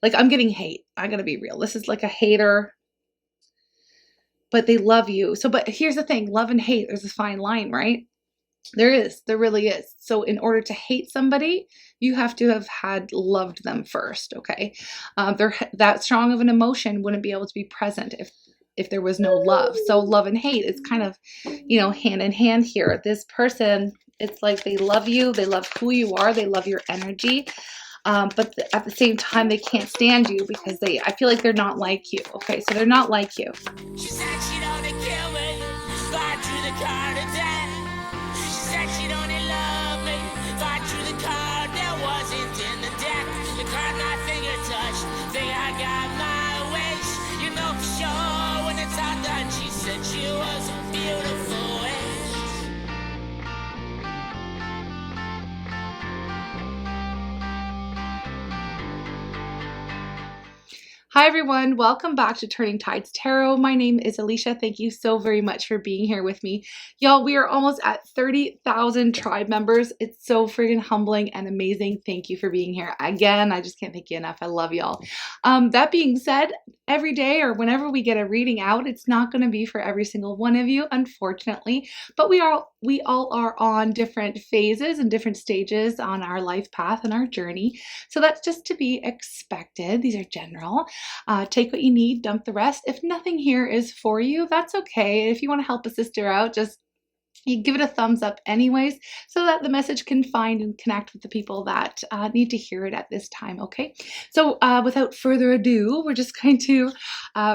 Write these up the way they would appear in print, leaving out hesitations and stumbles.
like I'm getting hate. I gotta be real. This is like a hater, but they love you. So, but here's the thing, love and hate, there's a fine line, right? There really is. So in order to hate somebody, you have to have had loved them first. Okay. They're that strong of an emotion wouldn't be able to be present if there was no love. So love and hate is kind of, you know, hand in hand here. This person, it's like they love you, they love who you are, they love your energy. But at the same time, they can't stand you because I feel like they're not like you. Okay, so they're not like you. She said she'd only kill me, fly through the car to death. She said she'd only love me, fly through the car that wasn't in the deck. The card my finger touched, think I got my wish. You know for sure when it's all done. She said she was a beautiful wish. Hi everyone, welcome back to Turning Tides Tarot. My name is Alishia. Thank you so very much for being here with me. Y'all, we are almost at 30,000 tribe members. It's so freaking humbling and amazing. Thank you for being here. Again, I just can't thank you enough. I love y'all. That being said, every day or whenever we get a reading out, it's not going to be for every single one of you, unfortunately, but we all are on different phases and different stages on our life path and our journey. So that's just to be expected. These are general. Take what you need, dump the rest. If nothing here is for you, that's okay. If you want to help a sister out, just you give it a thumbs up anyways, so that the message can find and connect with the people that need to hear it at this time, okay? So without further ado, we're just going to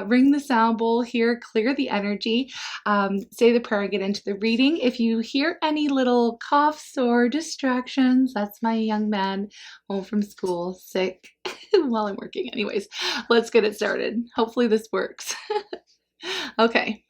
ring the sound bowl here, clear the energy, say the prayer, and get into the reading. If you hear any little coughs or distractions, that's my young man home from school, sick while I'm working. Anyways, let's get it started. Hopefully this works. Okay.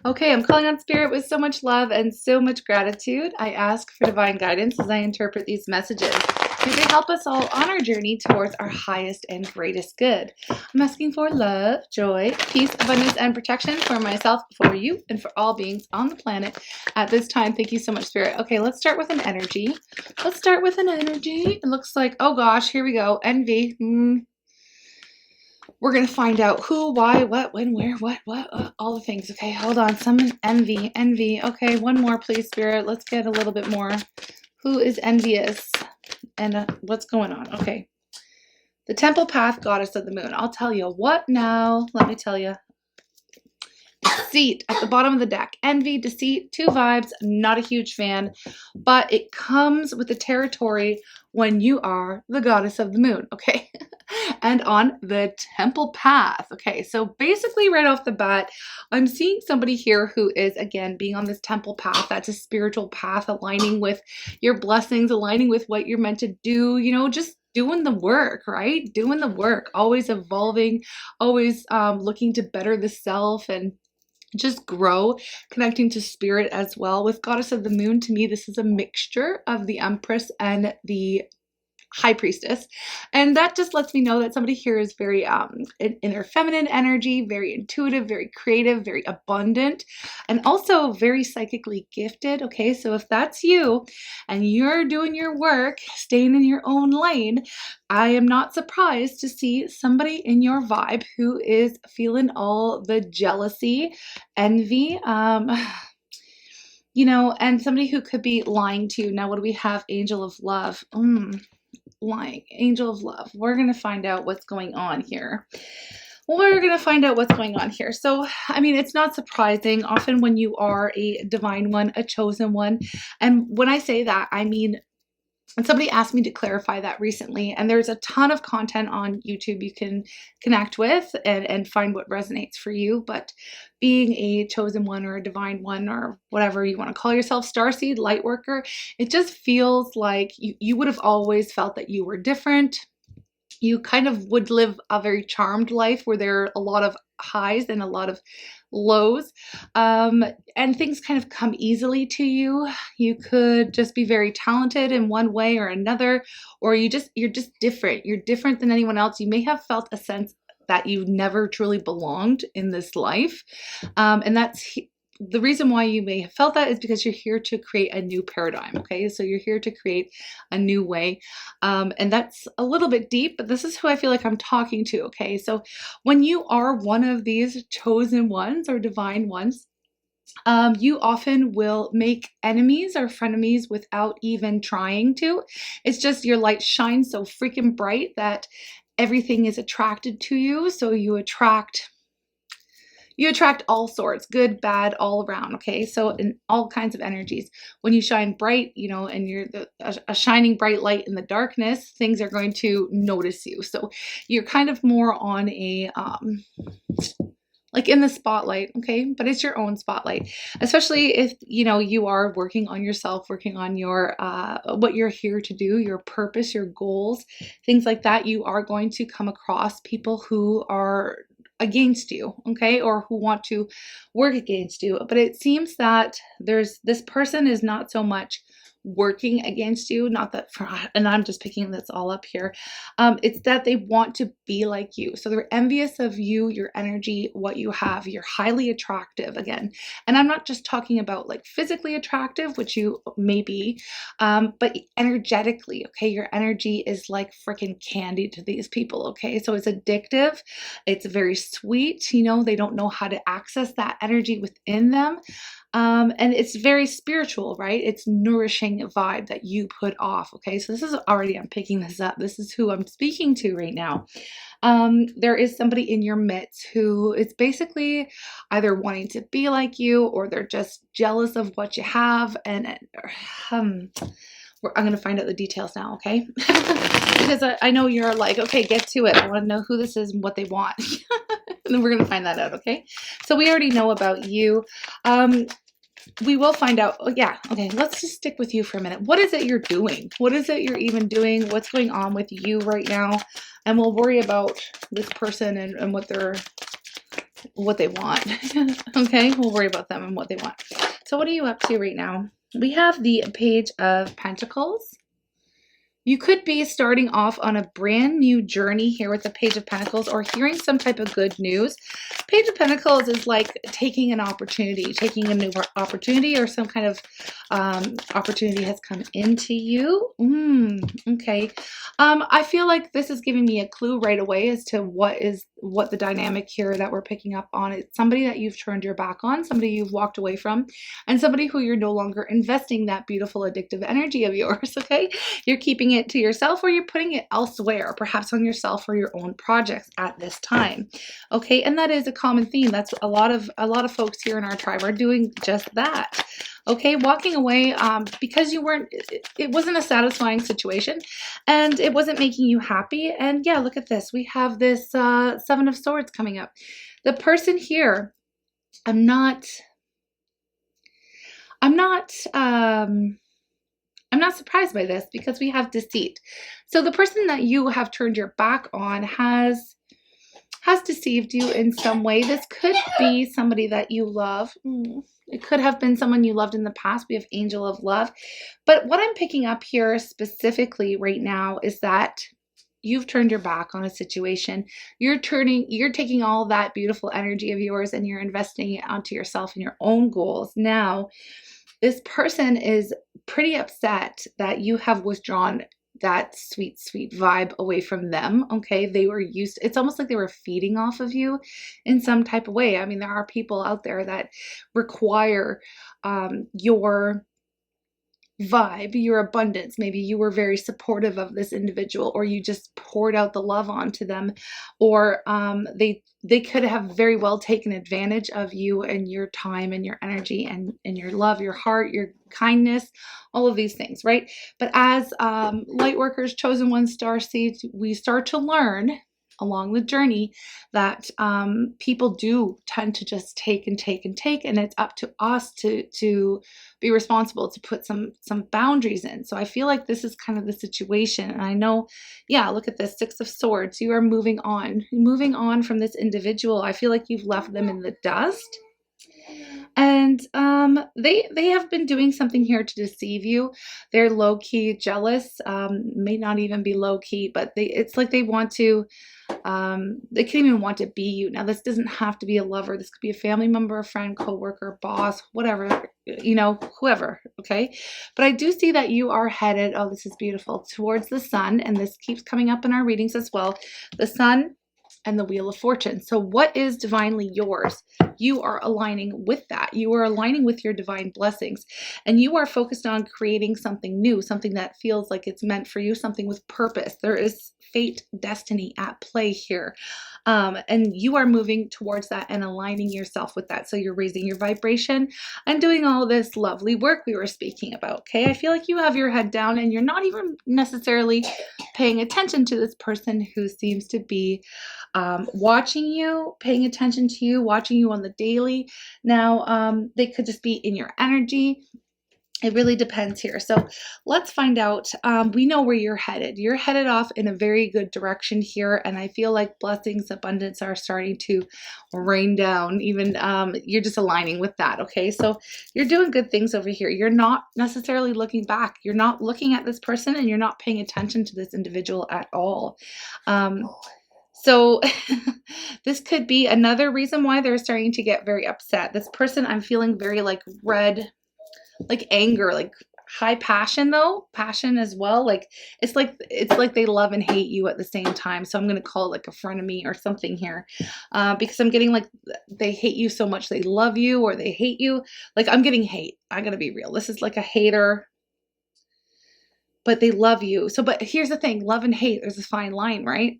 Okay, I'm calling on Spirit with so much love and so much gratitude. I ask for divine guidance as I interpret these messages. May they help us all on our journey towards our highest and greatest good. I'm asking for love, joy, peace, abundance, and protection for myself, for you, and for all beings on the planet at this time. Thank you so much, Spirit. Okay, let's start with an energy. It looks like, oh gosh, here we go. Envy. We're going to find out who, why, what, when, where, what, all the things. Okay, hold on. Summon envy. Okay, one more, please, Spirit. Let's get a little bit more. Who is envious? And what's going on? Okay. The Temple Path, Goddess of the Moon. I'll tell you what now. Let me tell you. Deceit at the bottom of the deck. Envy, deceit, two vibes. Not a huge fan, but it comes with the territory when you are the Goddess of the Moon, okay? And on the Temple Path. Okay, so basically right off the bat, I'm seeing somebody here who is, again, being on this Temple Path. That's a spiritual path, aligning with your blessings, aligning with what you're meant to do, you know, just doing the work, right? Doing the work, always evolving, always looking to better the self and just grow, connecting to spirit as well. With Goddess of the Moon, to me, this is a mixture of the Empress and the High Priestess, and that just lets me know that somebody here is very in their feminine energy, very intuitive, very creative, very abundant, and also very psychically gifted. Okay, so if that's you and you're doing your work, staying in your own lane, I am not surprised to see somebody in your vibe who is feeling all the jealousy, envy, you know, and somebody who could be lying to you. Now, what do we have? Angel of Love. Lying, Angel of Love. We're going to find out what's going on here. So, I mean, it's not surprising. Often when you are a divine one, a chosen one, and when I say that, I mean, and somebody asked me to clarify that recently, and there's a ton of content on YouTube you can connect with and find what resonates for you. But being a chosen one or a divine one or whatever you want to call yourself, starseed, light worker, it just feels like you would have always felt that you were different. You kind of would live a very charmed life where there are a lot of highs and a lot of lows, and things kind of come easily to you. You could just be very talented in one way or another, or you're just different. You're different than anyone else. You may have felt a sense that you never truly belonged in this life, and that's the reason why you may have felt that is because you're here to create a new paradigm. Okay, so you're here to create a new way, and that's a little bit deep, but this is who I feel like I'm talking to. Okay, so when you are one of these chosen ones or divine ones, you often will make enemies or frenemies without even trying to. It's just your light shines so freaking bright that everything is attracted to you. So you attract all sorts, good, bad, all around. Okay, so in all kinds of energies, when you shine bright, you know, and you're a shining bright light in the darkness, things are going to notice you. So you're kind of more on a like in the spotlight, okay, but it's your own spotlight, especially if, you know, you are working on yourself, working on your what you're here to do, your purpose, your goals, things like that. You are going to come across people who are against you, okay, or who want to work against you. But it seems that this person is not so much working against you, not that for, and I'm just picking this all up here, it's that they want to be like you. So they're envious of you, your energy, what you have. You're highly attractive again, and I'm not just talking about like physically attractive, which you may be, but energetically. Okay, your energy is like freaking candy to these people. Okay, so it's addictive, it's very sweet, you know, they don't know how to access that energy within them. And it's very spiritual, right? It's nourishing vibe that you put off. Okay, so this is already, I'm picking this up. This is who I'm speaking to right now. There is somebody in your midst who is basically either wanting to be like you, or they're just jealous of what you have. And I'm going to find out the details now, okay? Because I know you're like, okay, get to it. I want to know who this is and what they want. And then we're going to find that out, okay? So we already know about you. We will find out. Oh, yeah. Okay. Let's just stick with you for a minute. What is it you're doing? What is it you're even doing? What's going on with you right now? And we'll worry about this person and what they want. Okay. We'll worry about them and what they want. So what are you up to right now? We have the Page of Pentacles. You could be starting off on a brand new journey here with the Page of Pentacles, or hearing some type of good news. Page of Pentacles is like taking an opportunity, taking a new opportunity, or some kind of opportunity has come into you. Okay. I feel like this is giving me a clue right away as to what the dynamic here that we're picking up on. It's somebody that you've turned your back on, somebody you've walked away from, and somebody who you're no longer investing that beautiful addictive energy of yours. Okay. You're keeping it to yourself, or you're putting it elsewhere, perhaps on yourself or your own projects at this time. Okay, and that is a common theme. That's a lot of folks here in our tribe are doing just that. Okay, walking away because it wasn't a satisfying situation, and it wasn't making you happy. And yeah, look at this. We have this Seven of Swords coming up. The person here, I'm not surprised by this, because we have deceit. So the person that you have turned your back on has deceived you in some way. This could be somebody that you love. It could have been someone you loved in the past. We have Angel of Love. But what I'm picking up here specifically right now is that you've turned your back on a situation. You're taking all that beautiful energy of yours and you're investing it onto yourself and your own goals. Now, this person is pretty upset that you have withdrawn that sweet, sweet vibe away from them. Okay, they were it's almost like they were feeding off of you in some type of way. I mean, there are people out there that require your vibe, your abundance. Maybe you were very supportive of this individual, or you just poured out the love onto them, or they could have very well taken advantage of you and your time and your energy and your love, your heart, your kindness, all of these things, right? But as light workers, chosen ones, star seeds, we start to learn along the journey that people do tend to just take and take and take, and it's up to us to be responsible, to put some boundaries in. So I feel like this is kind of the situation. And I know, yeah, look at this, Six of Swords. You are moving on from this individual. I feel like you've left them in the dust. And they have been doing something here to deceive you. They're low-key jealous, may not even be low-key, but it's like they want to, they can even want to be you. Now, this doesn't have to be a lover. This could be a family member, a friend, coworker, boss, whatever, you know, whoever, okay? But I do see that you are headed, oh, this is beautiful, towards the sun, and this keeps coming up in our readings as well. The sun and the Wheel of Fortune. So what is divinely yours? You are aligning with that. You are aligning with your divine blessings, and you are focused on creating something new, something that feels like it's meant for you, something with purpose. There is fate, destiny at play here. And you are moving towards that and aligning yourself with that. So you're raising your vibration and doing all this lovely work we were speaking about. Okay. I feel like you have your head down and you're not even necessarily paying attention to this person who seems to be watching you, paying attention to you, watching you on the daily. Now, they could just be in your energy. It really depends here. So let's find out. We know where you're headed. You're headed off in a very good direction here. And I feel like blessings, abundance are starting to rain down. Even you're just aligning with that. Okay. So you're doing good things over here. You're not necessarily looking back. You're not looking at this person and you're not paying attention to this individual at all. So this could be another reason why they're starting to get very upset. This person, I'm feeling very like red, like anger, like high passion though, passion as well. Like it's like they love and hate you at the same time. So I'm going to call it like a frenemy or something here, because I'm getting like they hate you so much they love you, or they hate you. Like I'm getting hate. I got to be real. This is like a hater, but they love you. So, but here's the thing, love and hate, there's a fine line, right?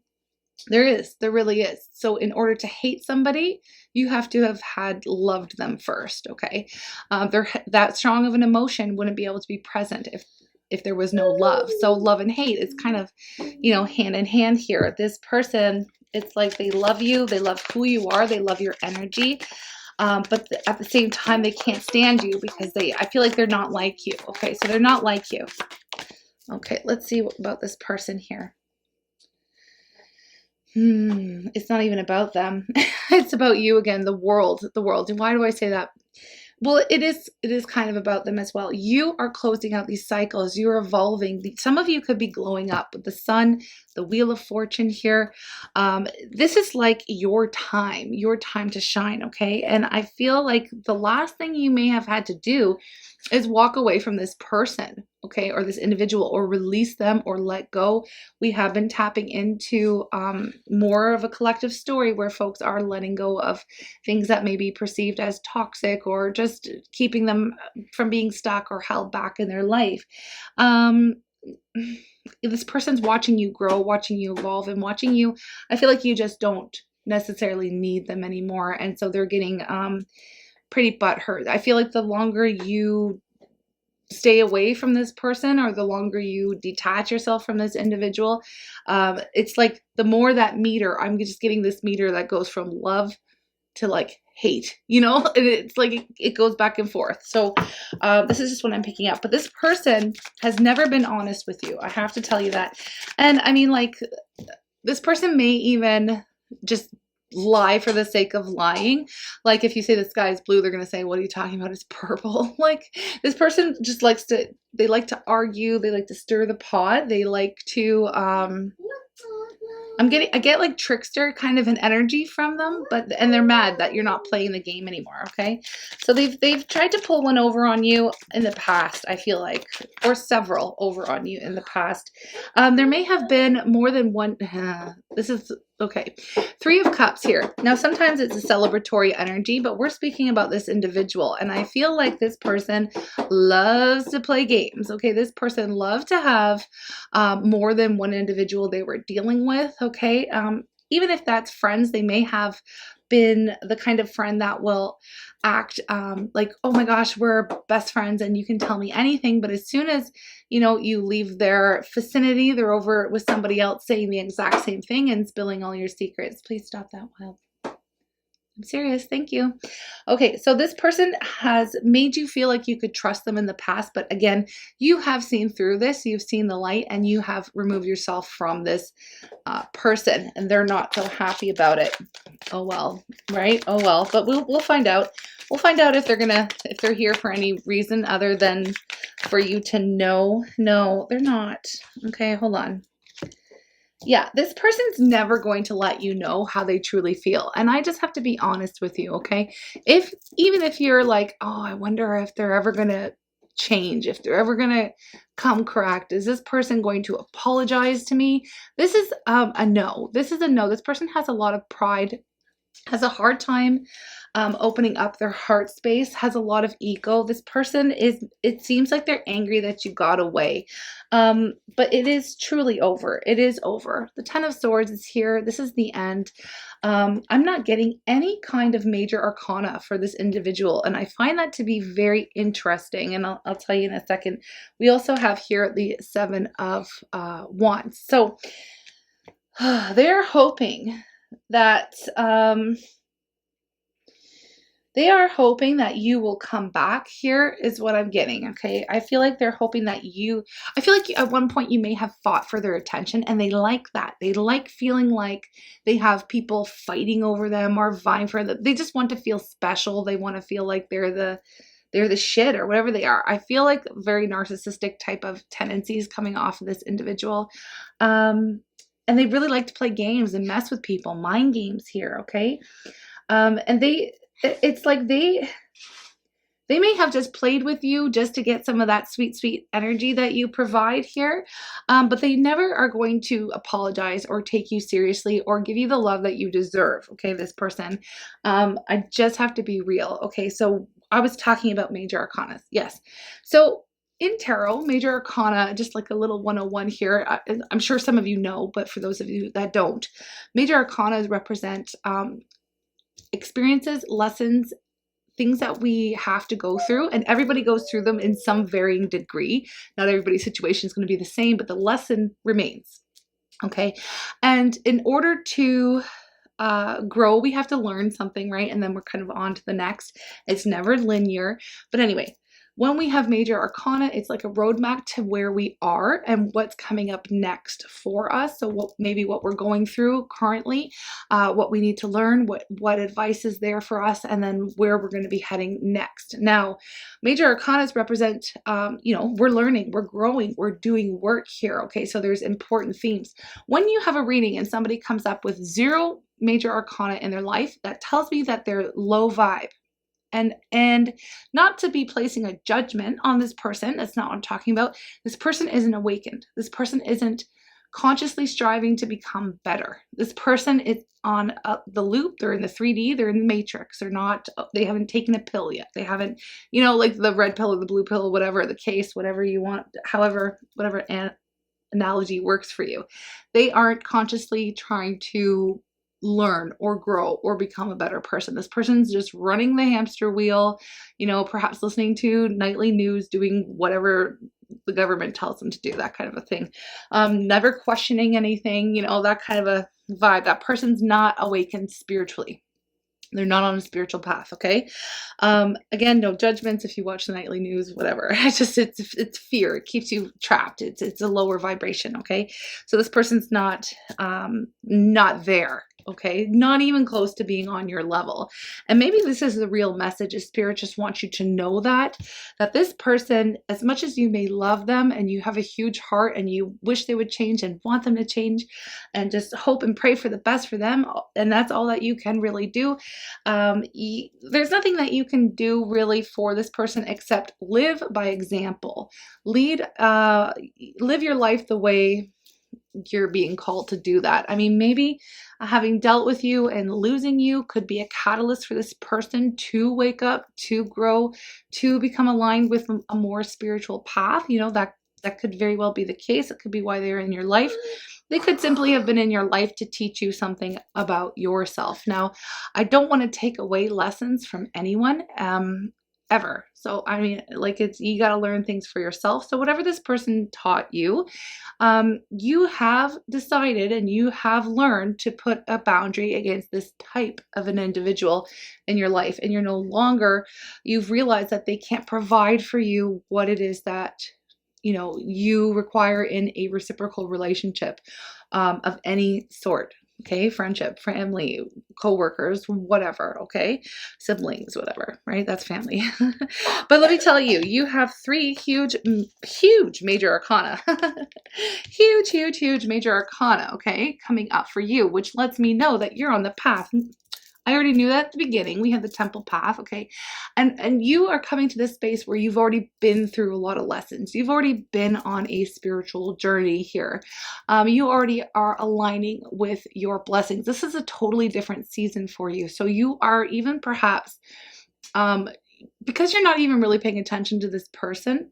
There really is. So in order to hate somebody, you have to have had loved them first. Okay. They're that strong of an emotion wouldn't be able to be present if there was no love. So love and hate is kind of, you know, hand in hand here. This person, it's like they love you. They love who you are. They love your energy. But at the same time, they can't stand you because I feel like they're not like you. Okay. So they're not like you. Okay. Let's see about this person here. It's not even about them. It's about you again, the world. And why do I say that? Well, it is kind of about them as well. You are closing out these cycles. You're evolving. Some of you could be glowing up with the sun, the Wheel of Fortune here. This is like your time to shine. Okay. And I feel like the last thing you may have had to do is walk away from this person, okay, or this individual, or release them or let go. We have been tapping into more of a collective story where folks are letting go of things that may be perceived as toxic or just keeping them from being stuck or held back in their life. This person's watching you grow, watching you evolve, and watching you. I feel like you just don't necessarily need them anymore. And so they're getting pretty butthurt. I feel like the longer you stay away from this person, or the longer you detach yourself from this individual, it's like the more that meter, I'm just getting this meter that goes from love to like hate, you know, and it's like it goes back and forth. So this is just what I'm picking up. But this person has never been honest with you. I have to tell you that. And I mean, like, this person may even just lie for the sake of lying. Like if you say the sky is blue, they're going to say, what are you talking about? It's purple. Like this person just they like to argue. They like to stir the pot. They like to, I get like Trickster kind of an energy from them, and they're mad that you're not playing the game anymore. Okay. So they've tried to pull one over on you in the past, I feel like, or several over on you in the past. There may have been more than one. This is okay. 3 of Cups here. Now, sometimes it's a celebratory energy, but we're speaking about this individual. And I feel like this person loves to play games. Okay. This person loved to have more than one individual they were dealing with. Okay. Even if that's friends, they may have been the kind of friend that will act like, oh my gosh, we're best friends and you can tell me anything. But as soon as, you know, you leave their vicinity, they're over with somebody else saying the exact same thing and spilling all your secrets. Please stop that, Wild. I'm serious. Thank you. Okay, so this person has made you feel like you could trust them in the past, but again, you have seen through this, you've seen the light, and you have removed yourself from this person, and they're not so happy about it. Oh well, right? Oh well, but we'll find out. We'll find out if they're here for any reason other than for you to know. No, they're not. Okay, hold on. Yeah, this person's never going to let you know how they truly feel. And I just have to be honest with you, okay? Even if you're like, oh, I wonder if they're ever going to change, if they're ever going to come correct. Is this person going to apologize to me? This is a no. This is a no. This person has a lot of pride, has a hard time opening up their heart space, has a lot of ego. This person it seems like they're angry that you got away. But it is truly over. It is over. The Ten of Swords is here. This is the end. I'm not getting any kind of major arcana for this individual. And I find that to be very interesting. And I'll tell you in a second. We also have here the Seven of Wands. So they're hoping that you will come back. Here is what I'm getting, okay? I feel like they're hoping that I feel like at one point you may have fought for their attention, and they like that. They like feeling like they have people fighting over them or vying for them. They just want to feel special. They want to feel like they're the shit or whatever they are. I feel like very narcissistic type of tendencies coming off of this individual. And they really like to play games and mess with people, mind games here, okay? And it's like they may have just played with you just to get some of that sweet, sweet energy that you provide here. But they never are going to apologize or take you seriously or give you the love that you deserve. Okay, this person. I just have to be real. Okay, so I was talking about major arcana. Yes. So in tarot, major arcana, just like a little 101 here. I'm sure some of you know, but for those of you that don't, major arcana represent experiences, lessons, things that we have to go through, and everybody goes through them in some varying degree. Not everybody's situation is going to be the same, but the lesson remains. Okay. And in order to grow, we have to learn something, right? And then we're kind of on to the next. It's never linear. But anyway, when we have major arcana, it's like a roadmap to where we are and what's coming up next for us. So maybe what we're going through currently, what we need to learn, what advice is there for us, and then where we're going to be heading next. Now, major arcanas represent, we're learning, we're growing, we're doing work here. Okay, so there's important themes. When you have a reading and somebody comes up with 0 major arcana in their life, that tells me that they're low vibe. And not to be placing a judgment on this person. That's not what I'm talking about. This person isn't awakened. This person isn't consciously striving to become better. This person is on the loop. They're in the 3D. They're in the matrix. They haven't taken a pill yet. They haven't, like the red pill or the blue pill, whatever the case, whatever you want, however, whatever analogy works for you. They aren't consciously trying to learn or grow or become a better person. This person's just running the hamster wheel, perhaps listening to nightly news, doing whatever the government tells them to do, that kind of a thing. Never questioning anything, that kind of a vibe. That person's not awakened spiritually. They're not on a spiritual path, okay? Again, no judgments if you watch the nightly news, whatever. It's fear. It keeps you trapped. It's a lower vibration, okay? So this person's not there, okay? Not even close to being on your level. And maybe this is the real message, is Spirit just wants you to know that this person, as much as you may love them and you have a huge heart and you wish they would change and want them to change and just hope and pray for the best for them, and that's all that you can really do. There's nothing that you can do really for this person except live by example. Live your life the way you're being called to do that. I mean, maybe having dealt with you and losing you could be a catalyst for this person to wake up, to grow, to become aligned with a more spiritual path. That could very well be the case. It could be why they're in your life. They could simply have been in your life to teach you something about yourself. Now, I don't want to take away lessons from anyone, ever. So, I mean, like, you got to learn things for yourself. So whatever this person taught you, you have decided and you have learned to put a boundary against this type of an individual in your life. And you've realized that they can't provide for you what it is that, you require in a reciprocal relationship, of any sort. Okay, friendship, family, co-workers, whatever, okay, siblings, whatever, right? That's family. But let me tell you, you have 3 huge major arcana. huge major arcana, okay, coming up for you, which lets me know that you're on the path. I already knew that at the beginning. We had the temple path, okay? And you are coming to this space where you've already been through a lot of lessons. You've already been on a spiritual journey here. You already are aligning with your blessings. This is a totally different season for you. So you are even perhaps, because you're not even really paying attention to this person,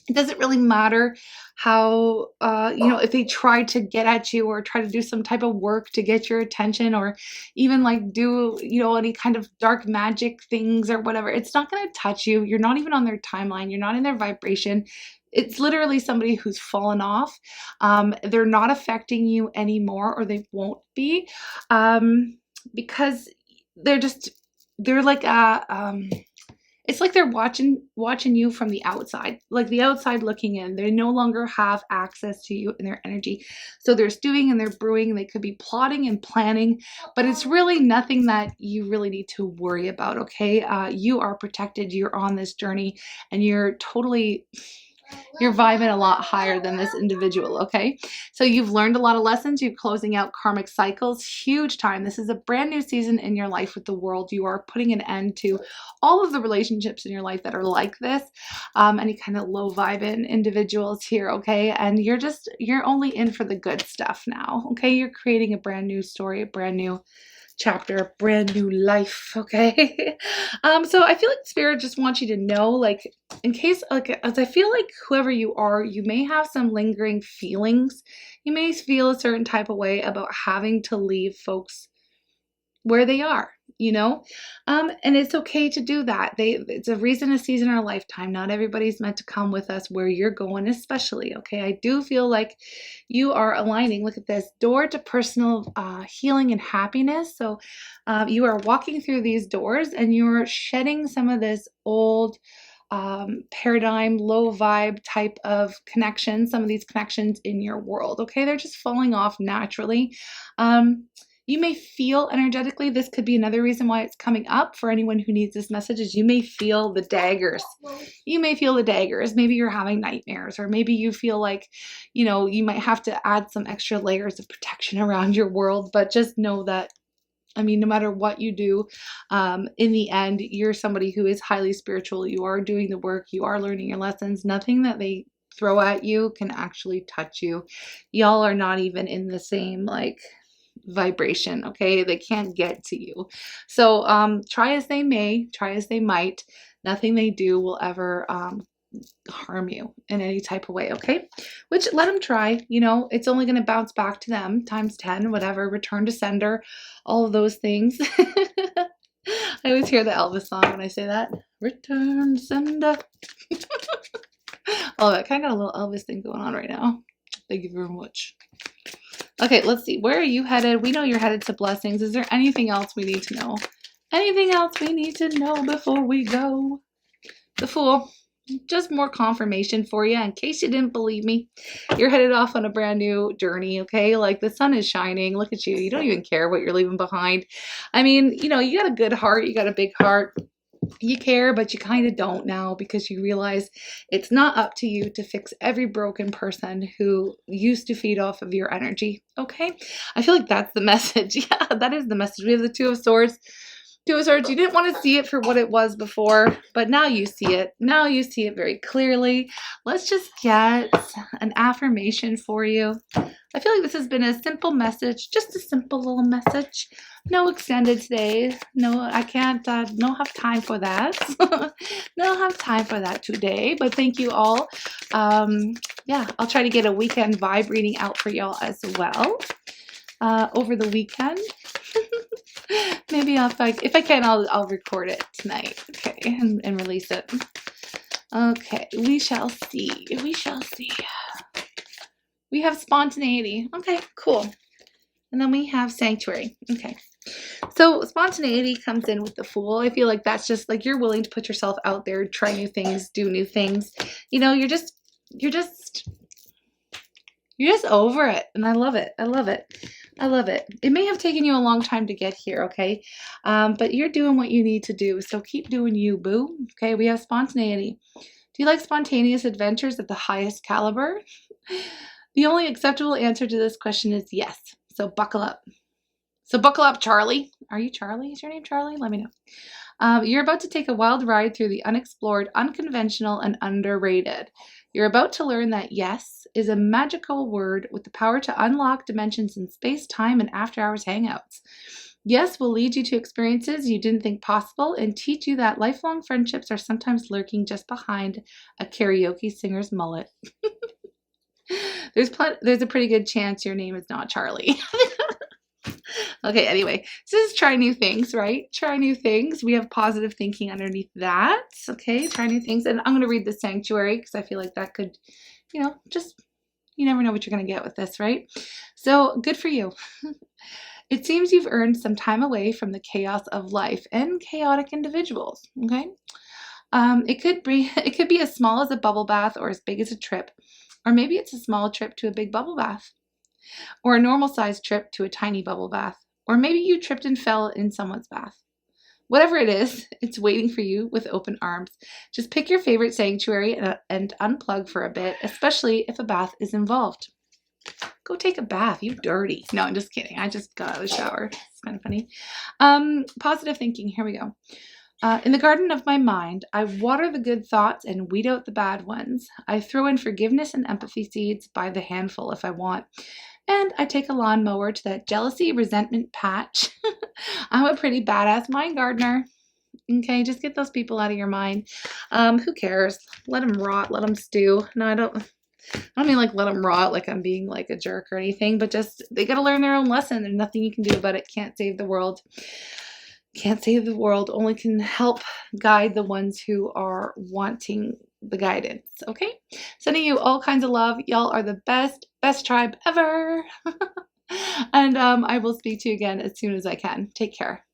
it doesn't really matter how, if they try to get at you or try to do some type of work to get your attention, or even like do, any kind of dark magic things or whatever. It's not going to touch you. You're not even on their timeline. You're not in their vibration. It's literally somebody who's fallen off. They're not affecting you anymore, or they won't be, because they're like it's like they're watching you from the outside, like the outside looking in. They no longer have access to you and their energy. So they're stewing and they're brewing, and they could be plotting and planning, but it's really nothing that you really need to worry about, okay? You are protected. You're on this journey, and you're vibing a lot higher than this individual, okay? So you've learned a lot of lessons. You're closing out karmic cycles. Huge time. This is a brand new season in your life with the world. You are putting an end to all of the relationships in your life that are like this, any kind of low vibing individuals here, okay? And you're only in for the good stuff now, okay? You're creating a brand new story, a brand new chapter, brand new life, okay? So I feel like Spirit just wants you to know, like, in case, like, as I feel like whoever you are, you may have some lingering feelings. You may feel a certain type of way about having to leave folks where they are, and it's okay to do that. It's a reason, a season, or a lifetime. Not everybody's meant to come with us where you're going, especially, okay? I do feel like you are aligning. Look at this door to personal healing and happiness. So you are walking through these doors, and you're shedding some of this old paradigm, low vibe type of connections, some of these connections in your world, okay? They're just falling off naturally. You may feel energetically, this could be another reason why it's coming up for anyone who needs this message, is you may feel the daggers. You may feel the daggers. Maybe you're having nightmares, or maybe you feel like, you might have to add some extra layers of protection around your world. But just know that, no matter what you do, in the end, you're somebody who is highly spiritual. You are doing the work. You are learning your lessons. Nothing that they throw at you can actually touch you. Y'all are not even in the same, vibration, okay? They can't get to you. So try as they may, try as they might, nothing they do will ever harm you in any type of way, okay? Which, let them try. It's only going to bounce back to them times 10, whatever, return to sender, all of those things. I always hear the Elvis song when I say that. Return to sender. Oh, I kind of got a little Elvis thing going on right now. Thank you very much. Okay, let's see. Where are you headed? We know you're headed to blessings. Is there anything else we need to know? Anything else we need to know before we go? The Fool. Just more confirmation for you in case you didn't believe me. You're headed off on a brand new journey, okay? Like, the sun is shining. Look at you. You don't even care what you're leaving behind. You got a good heart. You got a big heart. You care, but you kind of don't now, because you realize it's not up to you to fix every broken person who used to feed off of your energy, okay? I feel like that's the message. Yeah, that is the message. We have the Two of Swords. Two of Swords, you didn't want to see it for what it was before, but now you see it. Now you see it very clearly. Let's just get an affirmation for you. I feel like this has been a simple message, just a simple little message. No extended today. No, I can't, don't have time for that. Don't have time for that today, but thank you all. Yeah, I'll try to get a weekend vibe reading out for y'all as well over the weekend. Maybe if I can, I'll record it tonight, okay, and release it. Okay, we shall see. We shall see. We have spontaneity. Okay, cool. And then we have sanctuary. Okay. So spontaneity comes in with the Fool. I feel like that's just like you're willing to put yourself out there, try new things, do new things. You know, you're just over it. And I love it. I love it. I love it. It may have taken you a long time to get here, okay? But you're doing what you need to do. So keep doing you, boo. Okay, we have spontaneity. Do you like spontaneous adventures at the highest caliber? The only acceptable answer to this question is yes. So buckle up. So buckle up, Charlie. Are you Charlie? Is your name Charlie? Let me know. You're about to take a wild ride through the unexplored, unconventional, and underrated. You're about to learn that yes is a magical word with the power to unlock dimensions in space, time, and after-hours hangouts. Yes will lead you to experiences you didn't think possible and teach you that lifelong friendships are sometimes lurking just behind a karaoke singer's mullet. There's a pretty good chance your name is not Charlie. Okay, anyway, so this is try new things, right? Try new things. We have positive thinking underneath that. Okay, try new things. And I'm going to read the sanctuary because I feel like that could, you know, just, you never know what you're going to get with this, right? So good for you. It seems you've earned some time away from the chaos of life and chaotic individuals, okay? It could be as small as a bubble bath or as big as a trip. Or maybe it's a small trip to a big bubble bath. Or a normal-sized trip to a tiny bubble bath. Or maybe you tripped and fell in someone's bath. Whatever it is, it's waiting for you with open arms. Just pick your favorite sanctuary and unplug for a bit, especially if a bath is involved. Go take a bath, you dirty. No, I'm just kidding. I just got out of the shower. It's kind of funny. Positive thinking. Here we go. In the garden of my mind, I water the good thoughts and weed out the bad ones. I throw in forgiveness and empathy seeds by the handful if I want. And I take a lawnmower to that jealousy, resentment patch. I'm a pretty badass mind gardener. Okay, just get those people out of your mind. Who cares? Let them rot. Let them stew. No, I don't mean like let them rot like I'm being like a jerk or anything, but just they got to learn their own lesson. There's nothing you can do about it. Can't save the world. Can't save the world, only can help guide the ones who are wanting the guidance, okay? Sending you all kinds of love. Y'all are the best tribe ever. And I will speak to you again as soon as I can. Take care.